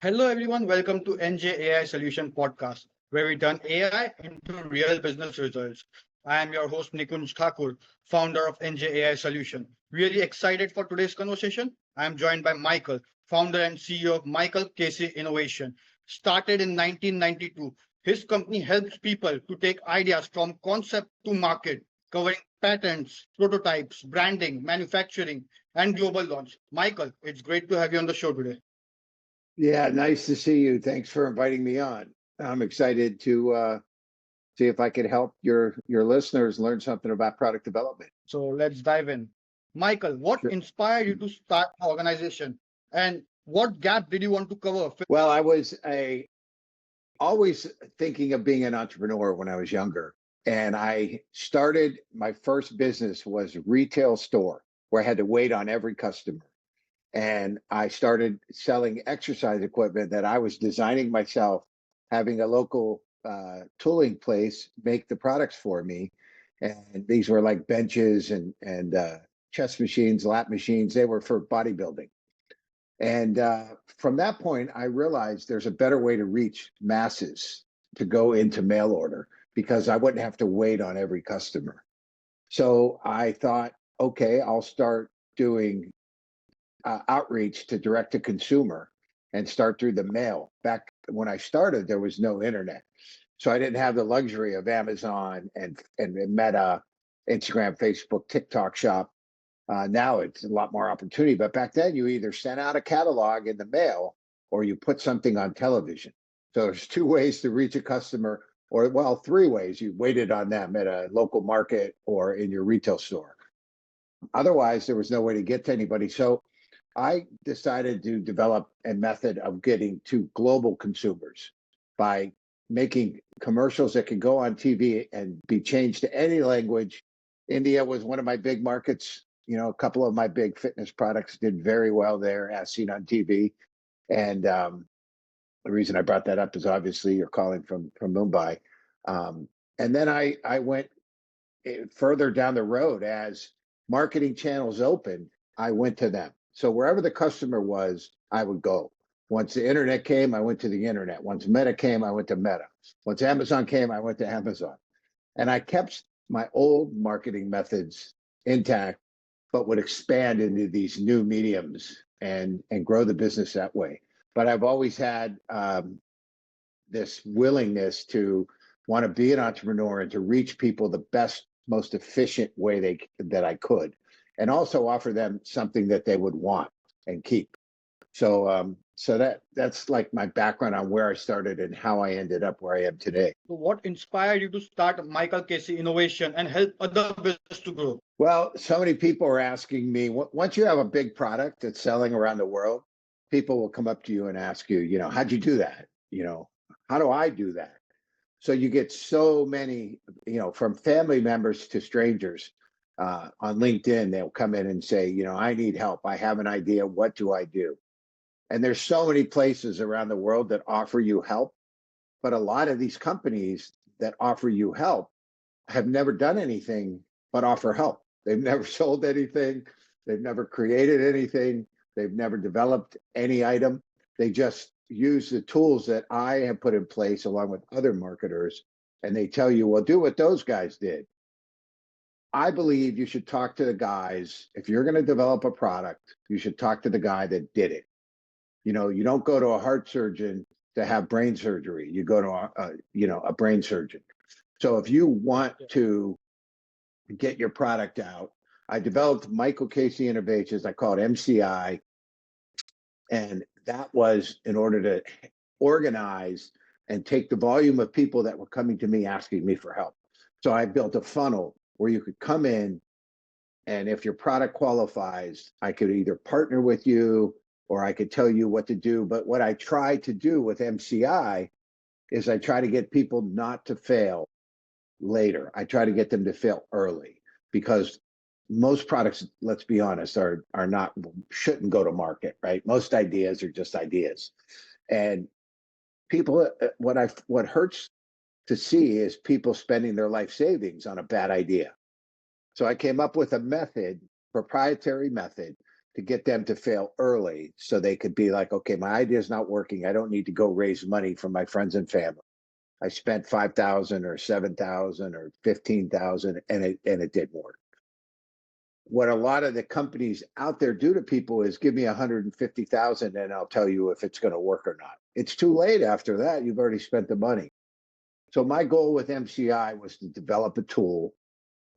Hello, everyone. Welcome to NJ AI Solution Podcast, where we turn AI into real business results. I am your host, Nikunj Thakur, founder of NJ AI Solution. Really excited for today's conversation. I am joined by Michael, founder and CEO of Michael Casey Innovation. Started in 1992, his company helps people to take ideas from concept to market, covering patents, prototypes, branding, manufacturing, and global launch. Michael, it's great to have you on the show today. Yeah, nice to see you. Thanks for inviting me on. I'm excited to see if I can help your listeners learn something about product development. So let's dive in. Michael, what Sure. inspired you to start an organization and what gap did you want to cover? Well, I was always thinking of being an entrepreneur when I was younger, and I started my first business was retail store where I had to wait on every customer. And I started selling exercise equipment that I was designing myself, having a local tooling place make the products for me. And these were like benches and chest machines, lap machines. They were for bodybuilding. And from that point, I realized there's a better way to reach masses to go into mail order because I wouldn't have to wait on every customer. So I thought, okay, I'll start doing outreach to direct to consumer and start through the mail. Back when I started, there was no internet. So I didn't have the luxury of Amazon and Meta, Instagram, Facebook, TikTok shop. Now it's a lot more opportunity. But back then, you either sent out a catalog in the mail or you put something on television. So there's two ways to reach a customer, or well, three ways. You waited on them at a local market or in your retail store. Otherwise, there was no way to get to anybody. So I decided to develop a method of getting to global consumers by making commercials that could go on TV and be changed to any language. India was one of my big markets. You know, a couple of my big fitness products did very well there, as seen on TV. And the reason I brought that up is obviously you're calling from Mumbai. And then I went further down the road as marketing channels opened. I went to them. So wherever the customer was, I would go. Once the internet came, I went to the internet. Once Meta came, I went to Meta. Once Amazon came, I went to Amazon. And I kept my old marketing methods intact, but would expand into these new mediums and grow the business that way. But I've always had this willingness to want to be an entrepreneur and to reach people the best, most efficient way that I could, and also offer them something that they would want and keep. So that's like my background on where I started and how I ended up where I am today. So what inspired you to start Michael Casey Innovation and help other business to grow? Well, so many people are asking me, once you have a big product that's selling around the world, people will come up to you and ask you, how'd you do that? How do I do that? So you get so many, from family members to strangers on LinkedIn, they'll come in and say, I need help. I have an idea. What do I do? And there's so many places around the world that offer you help. But a lot of these companies that offer you help have never done anything but offer help. They've never sold anything. They've never created anything. They've never developed any item. They just use the tools that I have put in place along with other marketers. And they tell you, well, do what those guys did. I believe you should talk to the guys. If you're going to develop a product, you should talk to the guy that did it. You don't go to a heart surgeon to have brain surgery. You go to a brain surgeon. So if you want to get your product out, I developed Michael Casey Innovations. I call it MCI. And that was in order to organize and take the volume of people that were coming to me asking me for help. So I built a funnel where you could come in, and if your product qualifies, I could either partner with you or I could tell you what to do. But what I try to do with MCI is I try to get people not to fail later. I try to get them to fail early, because most products, let's be honest, shouldn't go to market, right? Most ideas are just ideas. And people, what hurts to see is people spending their life savings on a bad idea. So I came up with a method, proprietary method, to get them to fail early so they could be like, okay, my idea is not working. I don't need to go raise money from my friends and family. I spent 5,000 or 7,000 or 15,000 and it didn't work. What a lot of the companies out there do to people is give me 150,000 and I'll tell you if it's going to work or not. It's too late after that. You've already spent the money. So my goal with MCI was to develop a tool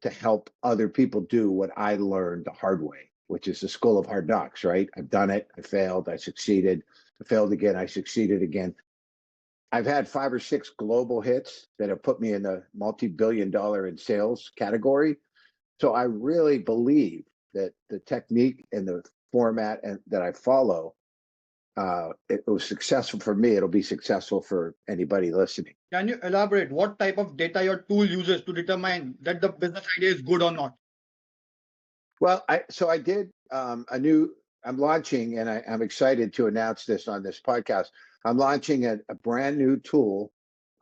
to help other people do what I learned the hard way, which is the school of hard knocks, right? I've done it. I failed. I succeeded. I failed again. I succeeded again. I've had 5 or 6 global hits that have put me in the multi-billion-dollar in sales category. So I really believe that the technique and the format that I follow, it was successful for me. It'll be successful for anybody listening. Can you elaborate what type of data your tool uses to determine that the business idea is good or not? Well, I did I'm launching, and I'm excited to announce this on this podcast. I'm launching a brand new tool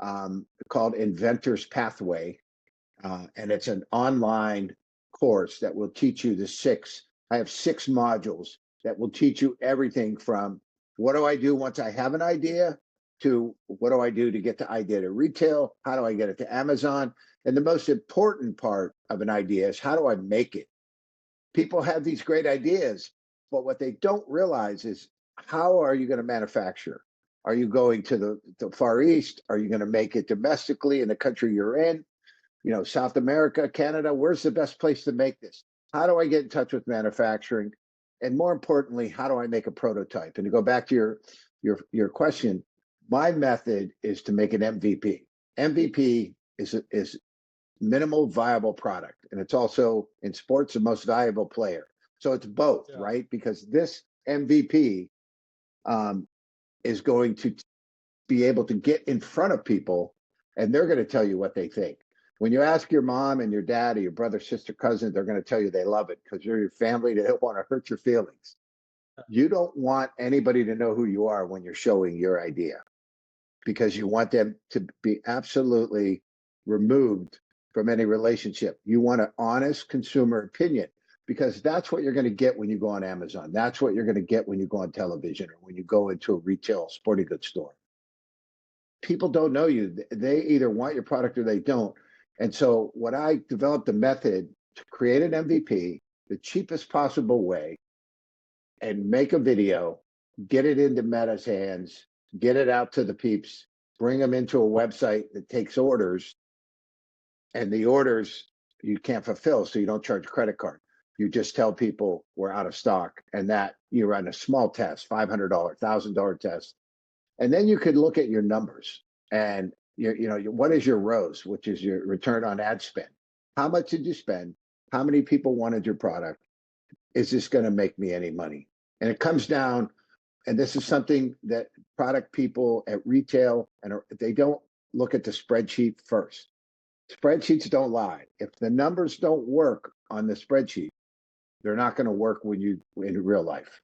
called Inventor's Pathway. And it's an online course that will teach you I have 6 modules that will teach you everything from what do I do once I have an idea to what do I do to get the idea to retail? How do I get it to Amazon? And the most important part of an idea is how do I make it? People have these great ideas, but what they don't realize is how are you going to manufacture? Are you going to the Far East? Are you going to make it domestically in the country you're in? South America, Canada, where's the best place to make this? How do I get in touch with manufacturing? And more importantly, how do I make a prototype? And to go back to your question, my method is to make an MVP. MVP is minimal viable product. And it's also in sports the most valuable player. So it's both, right? Because this MVP is going to be able to get in front of people and they're going to tell you what they think. When you ask your mom and your dad or your brother, sister, cousin, they're going to tell you they love it because you're your family. They don't want to hurt your feelings. You don't want anybody to know who you are when you're showing your idea because you want them to be absolutely removed from any relationship. You want an honest consumer opinion because that's what you're going to get when you go on Amazon. That's what you're going to get when you go on television or when you go into a retail sporting goods store. People don't know you. They either want your product or they don't. And so what I developed a method to create an MVP the cheapest possible way and make a video, get it into Meta's hands, get it out to the peeps, bring them into a website that takes orders, and the orders you can't fulfill, so you don't charge credit card. You just tell people we're out of stock, and that you run a small test, $500, $1,000 test, and then you could look at your numbers and what is your ROAS, which is your return on ad spend. How much did you spend? How many people wanted your product? Is this going to make me any money? And it comes down, and this is something that product people at retail, and they don't look at the spreadsheet first. Spreadsheets don't lie. If the numbers don't work on the spreadsheet, they're not going to work in real life.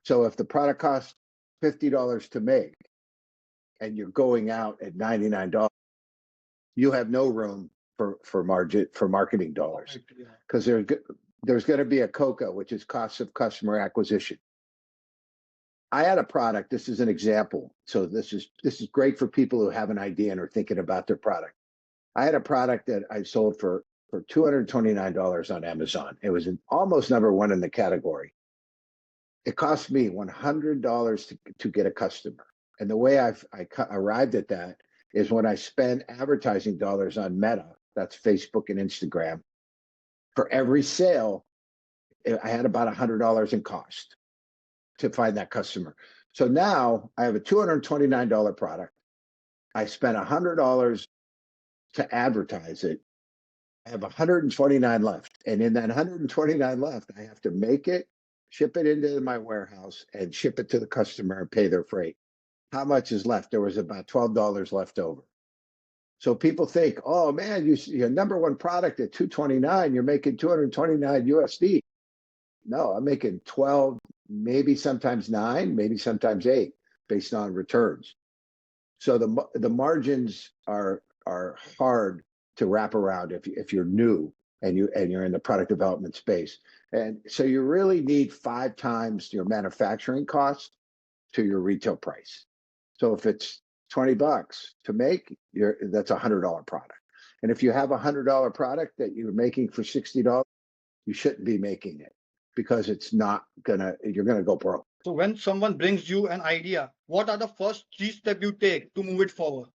So if the product costs $50 to make and you're going out at $99, you have no room for marketing dollars because there's going to be a COCA, which is cost of customer acquisition. I had a product. This is an example. So this is great for people who have an idea and are thinking about their product. I had a product that I sold for $229 on Amazon. It was almost number 1 in the category. It cost me $100 to get a customer. And the way I arrived at that is when I spend advertising dollars on Meta, that's Facebook and Instagram, for every sale, I had about $100 in cost to find that customer. So now I have a $229 product. I spent $100 to advertise it. I have 129 left. And in that 129 left, I have to make it, ship it into my warehouse, and ship it to the customer and pay their freight. How much is left? There was about $12 left over. So people think, oh man, your number 1 product at 229, you're making 229 USD. No, I'm making 12, maybe sometimes 9, maybe sometimes 8, based on returns. So the margins are hard to wrap around if you're new. and you're in the product development space. And so you really need 5 times your manufacturing cost to your retail price. So if it's $20 to make, that's $100 product. And if you have $100 product that you're making for $60, you shouldn't be making it, because you're gonna go broke. So when someone brings you an idea, what are the first 3 steps you take to move it forward?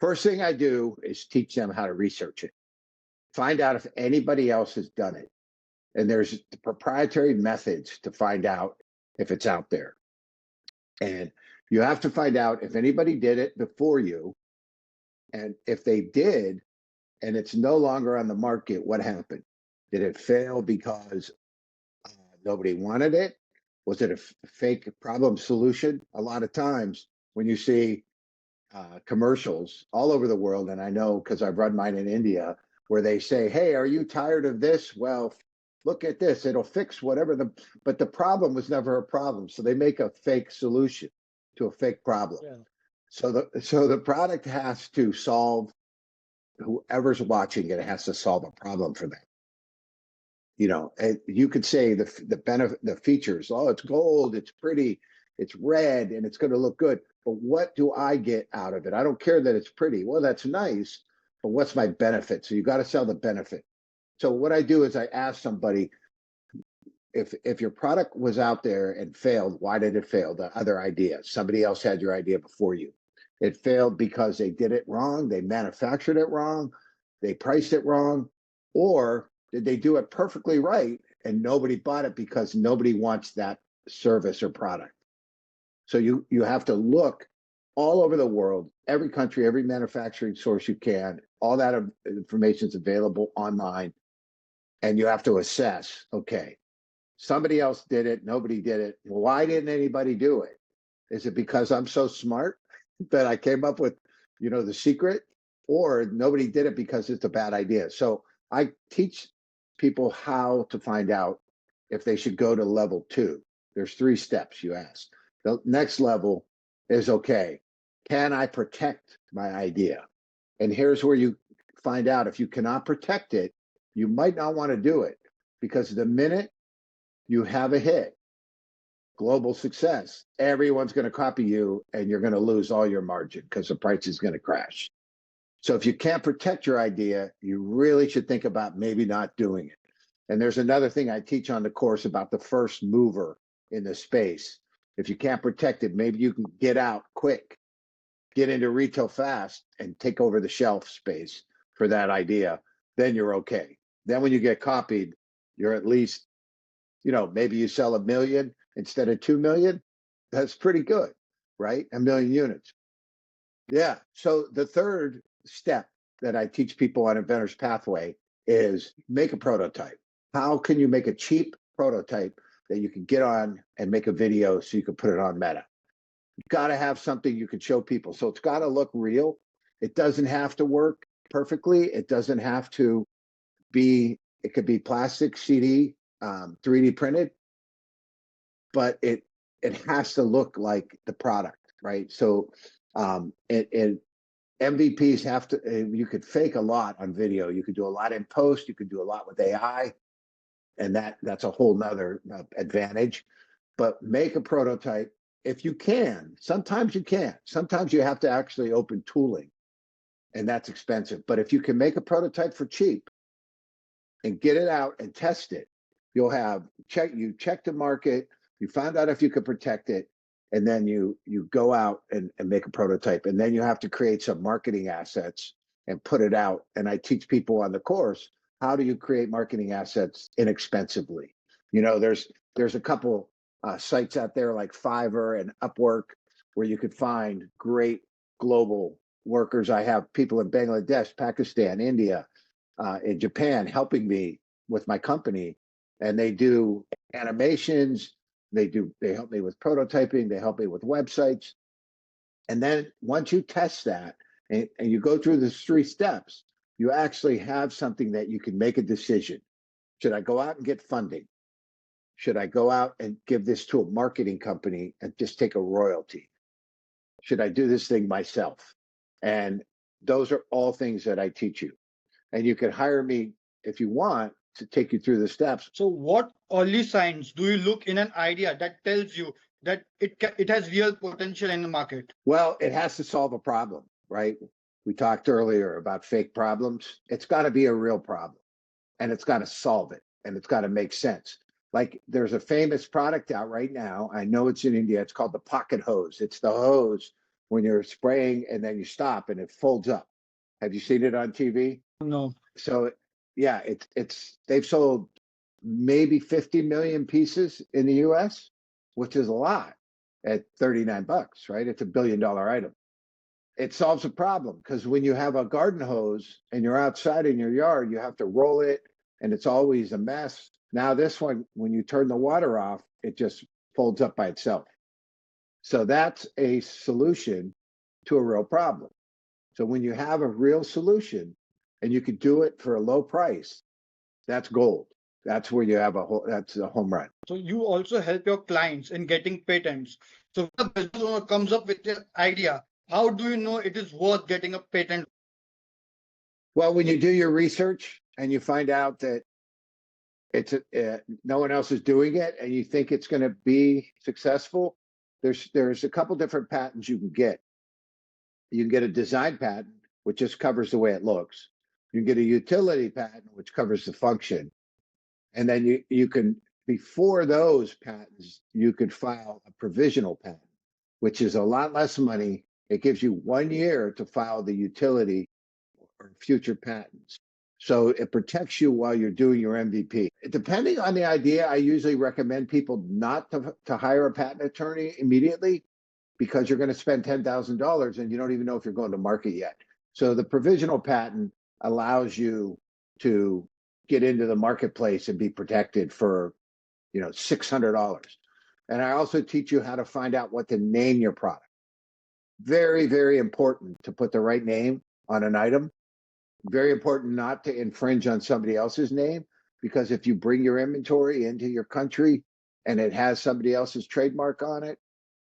First thing I do is teach them how to research it. Find out if anybody else has done it. And there's proprietary methods to find out if it's out there. And you have to find out if anybody did it before you. And if they did, and it's no longer on the market, what happened? Did it fail because nobody wanted it? Was it a fake problem solution? A lot of times when you see commercials all over the world, and I know because I've run mine in India, where they say, "Hey, are you tired of this? Well, look at this. It'll fix whatever but the problem was never a problem." So they make a fake solution to a fake problem. Yeah. So the product has to solve, whoever's watching it has to solve a problem for them. And you could say the benefit, the features. Oh, it's gold, it's pretty, it's red, and it's going to look good. But what do I get out of it? I don't care that it's pretty. Well, that's nice, but what's my benefit? So you got to sell the benefit. So what I do is I ask somebody, if your product was out there and failed, why did it fail? The other idea, somebody else had your idea before you. It failed because they did it wrong, they manufactured it wrong, they priced it wrong, or did they do it perfectly right and nobody bought it because nobody wants that service or product? So you have to look all over the world, every country, every manufacturing source you can. All that information is available online, and you have to assess. Okay, somebody else did it, nobody did it. Why didn't anybody do it? Is it because I'm so smart that I came up with, the secret, or nobody did it because it's a bad idea? So I teach people how to find out if they should go to level 2. There's 3 steps you ask. The next level is, okay, can I protect my idea? And here's where you find out if you cannot protect it, you might not want to do it, because the minute you have a hit, global success, everyone's going to copy you and you're going to lose all your margin because the price is going to crash. So if you can't protect your idea, you really should think about maybe not doing it. And there's another thing I teach on the course about the first mover in the space. If you can't protect it, maybe you can get out quick, get into retail fast, and take over the shelf space for that idea. Then you're okay. Then when you get copied, you're at least, maybe you sell 1 million instead of 2 million. That's pretty good, right? 1 million units. Yeah. So the third step that I teach people on Inventor's Pathway is make a prototype. How can you make a cheap prototype that you can get on and make a video so you can put it on Meta? You've got to have something you can show people. So it's got to look real. It doesn't have to work perfectly. It doesn't have to be, it could be plastic, CD, 3D printed, but it has to look like the product, right? So MVPs have to, you could fake a lot on video. You could do a lot in post. You could do a lot with AI, and that's a whole nother advantage. But make a prototype if you can. Sometimes you can't. Sometimes you have to actually open tooling, and that's expensive. But if you can make a prototype for cheap and get it out and test it, you'll have check the market, you found out if you could protect it, and then you go out and make a prototype. And then you have to create some marketing assets and put it out. And I teach people on the course, how do you create marketing assets inexpensively? There's a couple sites out there like Fiverr and Upwork where you could find great global workers. I have people in Bangladesh, Pakistan, India, in Japan helping me with my company, and they do animations. They help me with prototyping. They help me with websites. And then once you test that and you go through the 3 steps, you actually have something that you can make a decision. Should I go out and get funding? Should I go out and give this to a marketing company and just take a royalty? Should I do this thing myself? And those are all things that I teach you. And you can hire me if you want to take you through the steps. So, what early signs do you look in an idea that tells you that it has real potential in the market? Well, it has to solve a problem, right? We talked earlier about fake problems. It's got to be a real problem and it's got to solve it and it's got to make sense. Like there's a famous product out right now. I know it's in India. It's called the pocket hose. It's the hose when you're spraying and then you stop and it folds up. Have you seen it on TV? No. So yeah, it's they've sold maybe 50 million pieces in the US, which is a lot at 39 bucks, right? It's $1 billion item. It solves a problem because when you have a garden hose and you're outside in your yard, you have to roll it and it's always a mess. Now this one, when you turn the water off, it just folds up by itself. So that's a solution to a real problem. So when you have a real solution and you could do it for a low price, that's gold. That's where you have that's a home run. So you also help your clients in getting patents. So when a business owner comes up with an idea, how do you know it is worth getting a patent? Well, when you do your research and you find out that it's no one else is doing it and you think it's going to be successful, there's a couple different patents you can get. You can get a design patent, which just covers the way it looks. You can get a utility patent, which covers the function. And then you can, before those patents, you could file a provisional patent, which is a lot less money. It gives you 1 year to file the utility or future patents. So it protects you while you're doing your MVP. Depending on the idea, I usually recommend people not to hire a patent attorney immediately because you're going to spend $10,000 and you don't even know if you're going to market yet. So the provisional patent allows you to get into the marketplace and be protected for, $600. And I also teach you how to find out what to name your product. Very, very important to put the right name on an item. Very important not to infringe on somebody else's name, because if you bring your inventory into your country and it has somebody else's trademark on it,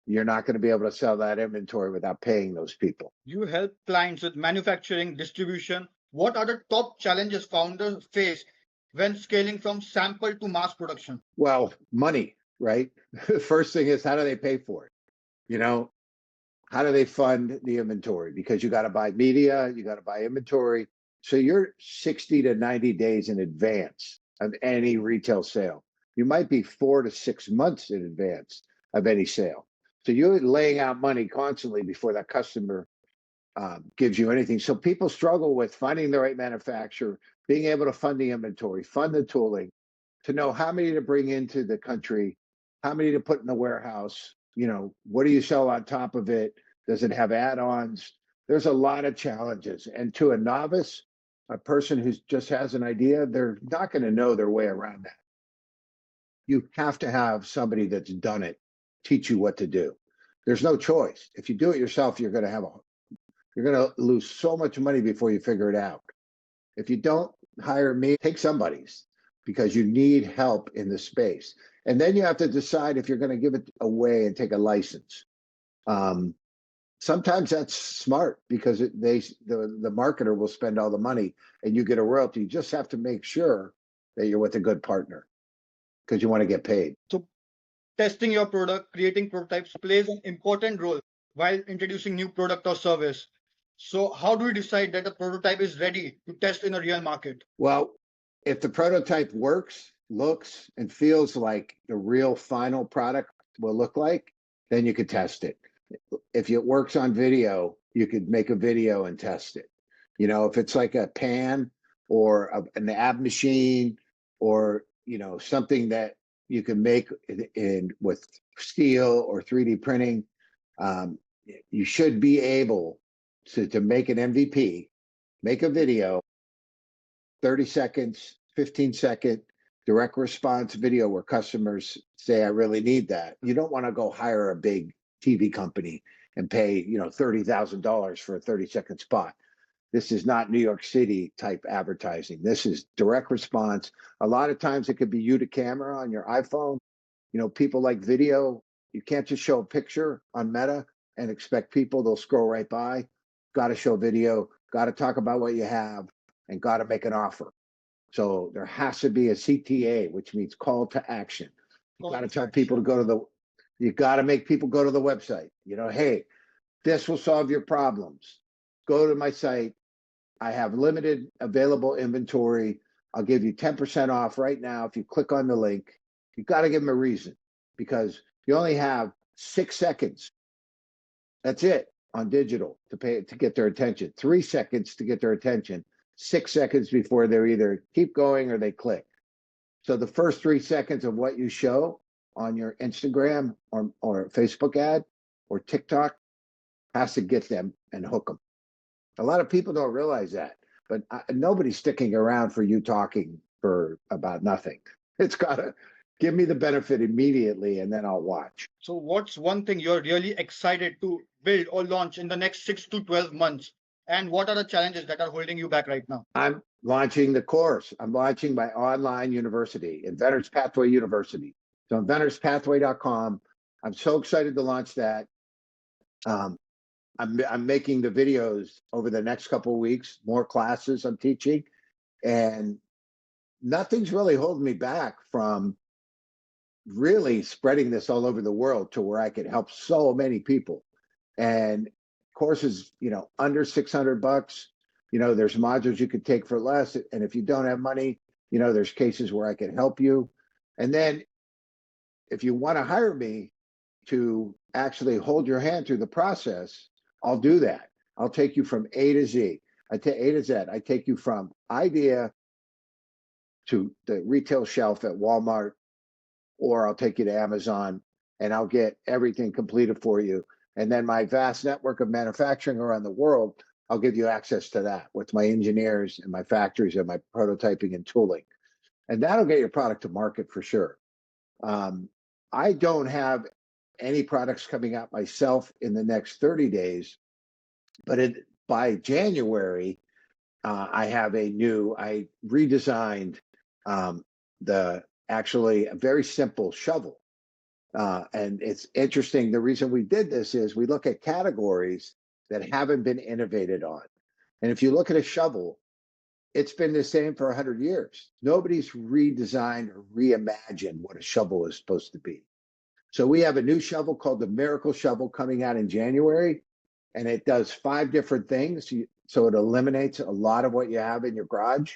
you're not going to be able to sell that inventory without paying those people. You help clients with manufacturing, distribution. What are the top challenges founders face when scaling from sample to mass production? Well, money, right? The first thing is, how do they pay for it? How do they fund the inventory? Because you got to buy media, you got to buy inventory. So you're 60 to 90 days in advance of any retail sale. You might be 4 to 6 months in advance of any sale. So you're laying out money constantly before that customer gives you anything. So people struggle with finding the right manufacturer, being able to fund the inventory, fund the tooling, to know how many to bring into the country, how many to put in the warehouse. What do you sell on top of it? Does it have add-ons? There's a lot of challenges. And to a novice, a person who just has an idea, they're not going to know their way around that. You have to have somebody that's done it teach you what to do. There's no choice. If you do it yourself, you're going to lose so much money before you figure it out. If you don't hire me, take somebody's, because you need help in the space. And then you have to decide if you're going to give it away and take a license. Sometimes that's smart because the marketer will spend all the money and you get a royalty. You just have to make sure that you're with a good partner because you want to get paid. So testing your product, creating prototypes plays an important role while introducing new product or service. So how do we decide that a prototype is ready to test in a real market? Well, if the prototype works, looks, and feels like the real final product will look like, then you could test it. If it works on video, you could make a video and test it. If it's like a pan or an ab machine or, something that you can make with steel or 3D printing, you should be able to make an MVP, make a video, 30 seconds, 15-second direct response video where customers say, I really need that. You don't want to go hire a big TV company and pay, $30,000 for a 30-second spot. This is not New York City type advertising. This is direct response. A lot of times it could be you to camera on your iPhone. People like video. You can't just show a picture on Meta and expect people, they'll scroll right by. Got to show video, got to talk about what you have, and got to make an offer. So there has to be a CTA, which means call to action. You got to tell people to go to you got to make people go to the website. Hey, this will solve your problems. Go to my site. I have limited available inventory. I'll give you 10% off right now if you click on the link. You got to give them a reason, because you only have 6 seconds. That's it on digital to get their attention. 3 seconds to get their attention. 6 seconds before they're either keep going or they click. So the first 3 seconds of what you show on your Instagram or Facebook ad or TikTok has to get them and hook them. A lot of people don't realize that, but nobody's sticking around for you talking for about nothing. It's got to give me the benefit immediately, and then I'll watch. So what's one thing you're really excited to build or launch in the next 6 to 12 months? And what are the challenges that are holding you back right now? I'm launching the course. I'm launching my online university, Inventors Pathway University. So inventorspathway.com. I'm so excited to launch that. I'm making the videos over the next couple of weeks, more classes I'm teaching, and nothing's really holding me back from really spreading this all over the world to where I could help so many people. And courses, under $600. There's modules you could take for less. And if you don't have money, there's cases where I can help you. And then if you want to hire me to actually hold your hand through the process, I'll do that. I'll take you from A to Z. A to Z. I take you from idea to the retail shelf at Walmart, or I'll take you to Amazon, and I'll get everything completed for you. And then my vast network of manufacturing around the world, I'll give you access to that with my engineers and my factories and my prototyping and tooling. And that'll get your product to market for sure. I don't have any products coming out myself in the next 30 days, but by January, I redesigned actually a very simple shovel. And it's interesting. The reason we did this is we look at categories that haven't been innovated on. And if you look at a shovel, it's been the same for 100 years. Nobody's redesigned or reimagined what a shovel is supposed to be. So we have a new shovel called the Miracle Shovel coming out in January, and it does 5 different things. So it eliminates a lot of what you have in your garage.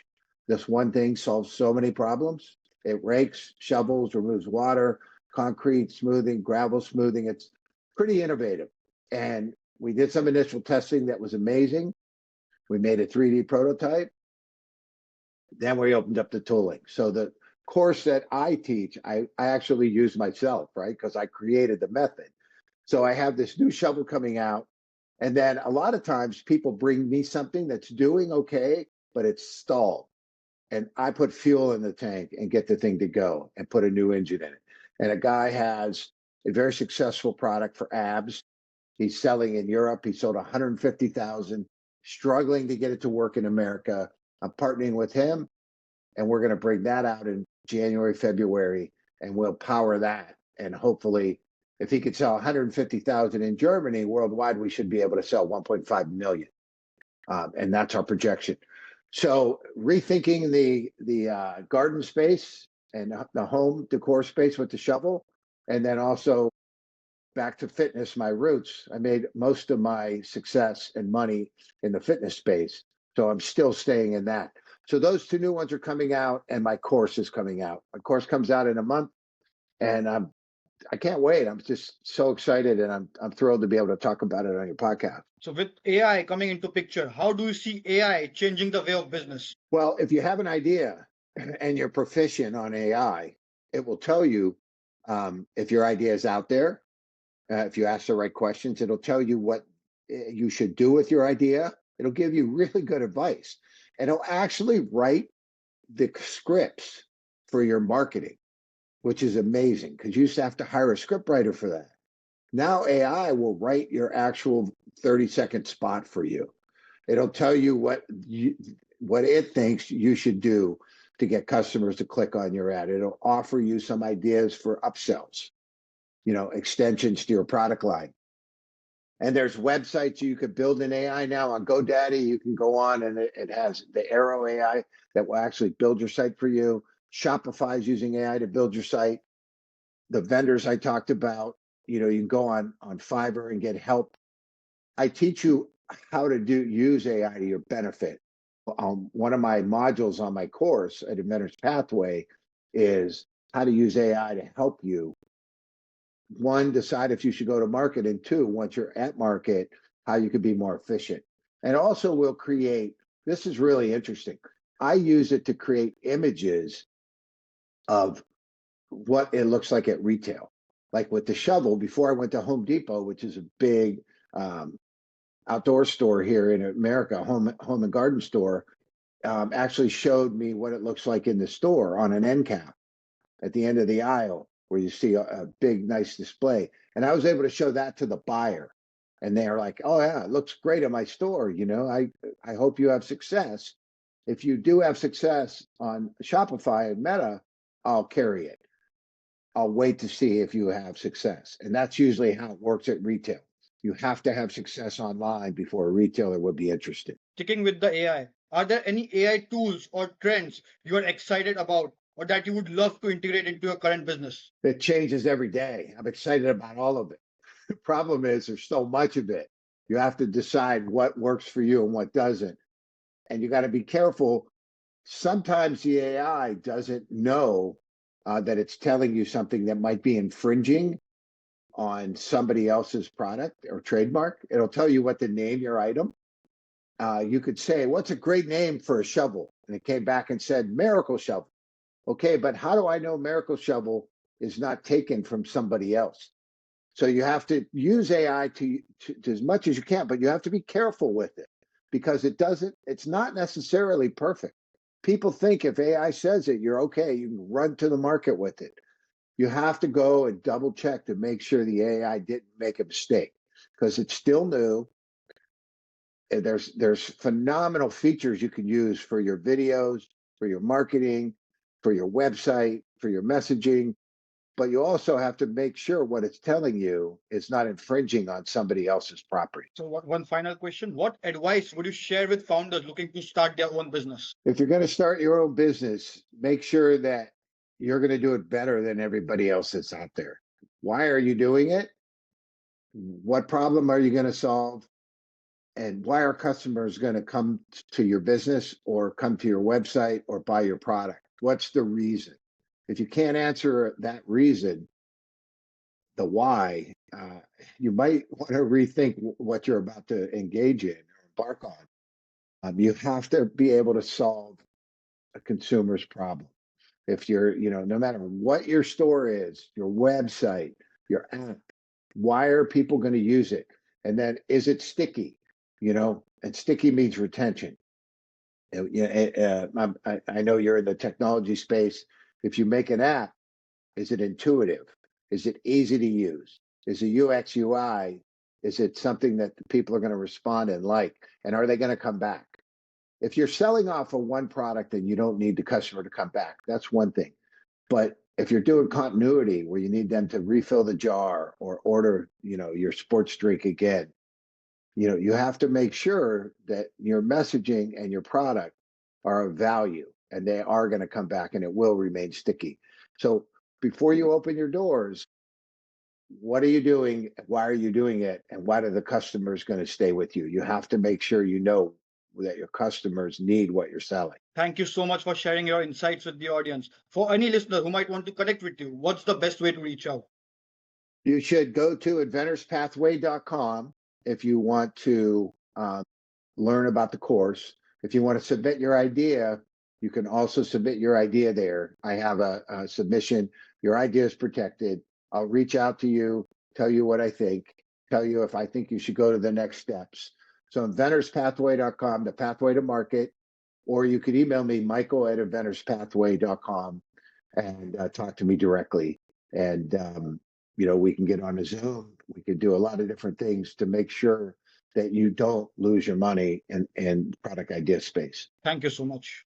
This one thing solves so many problems. It rakes, shovels, removes water, concrete smoothing, gravel smoothing. It's pretty innovative. And we did some initial testing that was amazing. We made a 3D prototype. Then we opened up the tooling. So the course that I teach, I actually use myself, right? Because I created the method. So I have this new shovel coming out. And then a lot of times people bring me something that's doing okay, but it's stalled. And I put fuel in the tank and get the thing to go and put a new engine in it. And a guy has a very successful product for abs. He's selling in Europe. He sold 150,000, struggling to get it to work in America. I'm partnering with him, and we're going to bring that out in January, February, and we'll power that. And hopefully, if he could sell 150,000 in Germany, worldwide, we should be able to sell 1.5 million. And that's our projection. So rethinking the garden space and the home decor space with the shovel, and then also back to fitness, my roots. I made most of my success and money in the fitness space. So I'm still staying in that. So those 2 new ones are coming out, and my course is coming out. My course comes out in a month, and I can't wait. I'm just so excited, and I'm thrilled to be able to talk about it on your podcast. So with AI coming into picture, how do you see AI changing the way of business? Well, if you have an idea and you're proficient on AI, it will tell you if your idea is out there. If you ask the right questions, it'll tell you what you should do with your idea. It'll give you really good advice. And it'll actually write the scripts for your marketing, which is amazing because you used to have to hire a script writer for that. Now AI will write your actual 30-second spot for you. It'll tell you what it thinks you should do to get customers to click on your ad. It'll offer you some ideas for upsells, extensions to your product line. And there's websites you could build in AI now on GoDaddy. You can go on and it has the Arrow AI that will actually build your site for you. Shopify is using AI to build your site. The vendors I talked about, you can go on Fiverr and get help. I teach you how to use AI to your benefit. One of my modules on my course at Inventor's Pathway is how to use AI to help you, one, decide if you should go to market, and two, once you're at market, how you could be more efficient. And also we'll create, this is really interesting. I use it to create images of what it looks like at retail. Like with the shovel, before I went to Home Depot, which is a big outdoor store here in America, home and garden store, actually showed me what it looks like in the store on an end cap at the end of the aisle where you see a big, nice display. And I was able to show that to the buyer. And they're like, oh, yeah, it looks great in my store. I hope you have success. If you do have success on Shopify and Meta, I'll carry it. I'll wait to see if you have success. And that's usually how it works at retail. You have to have success online before a retailer would be interested. Sticking with the AI, are there any AI tools or trends you are excited about or that you would love to integrate into your current business? It changes every day. I'm excited about all of it. The problem is there's so much of it. You have to decide what works for you and what doesn't. And you got to be careful. Sometimes the AI doesn't know that it's telling you something that might be infringing on somebody else's product or trademark. It'll tell you what to name your item. You could say, what's a great name for a shovel? And it came back and said, Miracle Shovel. Okay, but how do I know Miracle Shovel is not taken from somebody else? So you have to use AI to as much as you can, but you have to be careful with it because it's not necessarily perfect. People think if AI says it, you're okay, you can run to the market with it. You have to go and double check to make sure the AI didn't make a mistake because it's still new. And there's phenomenal features you can use for your videos, for your marketing, for your website, for your messaging. But you also have to make sure what it's telling you is not infringing on somebody else's property. So, one final question. What advice would you share with founders looking to start their own business? If you're going to start your own business, make sure that you're going to do it better than everybody else that's out there. Why are you doing it? What problem are you going to solve? And why are customers going to come to your business or come to your website or buy your product? What's the reason? If you can't answer that reason, the why, you might want to rethink what you're about to engage in or embark on. You have to be able to solve a consumer's problem. If you're, no matter what your store is, your website, your app, why are people going to use it? And then is it sticky? And sticky means retention. I know you're in the technology space. If you make an app, is it intuitive? Is it easy to use? Is it UX UI? Is it something that the people are going to respond and like? And are they going to come back? If you're selling off of one product and you don't need the customer to come back, that's one thing. But if you're doing continuity where you need them to refill the jar or order, your sports drink again, you have to make sure that your messaging and your product are of value and they are going to come back and it will remain sticky. So before you open your doors, what are you doing? Why are you doing it? And why are the customers going to stay with you? You have to make sure you know that your customers need what you're selling. Thank you so much for sharing your insights with the audience. For any listener who might want to connect with you, what's the best way to reach out? You should go to inventorspathway.com if you want to learn about the course. If you want to submit your idea, you can also submit your idea there. I have a submission. Your idea is protected. I'll reach out to you, tell you what I think, tell you if I think you should go to the next steps. So inventorspathway.com, the pathway to market, or you could email me, michael@inventorspathway.com, and talk to me directly. And, we can get on a Zoom. We could do a lot of different things to make sure that you don't lose your money in product idea space. Thank you so much.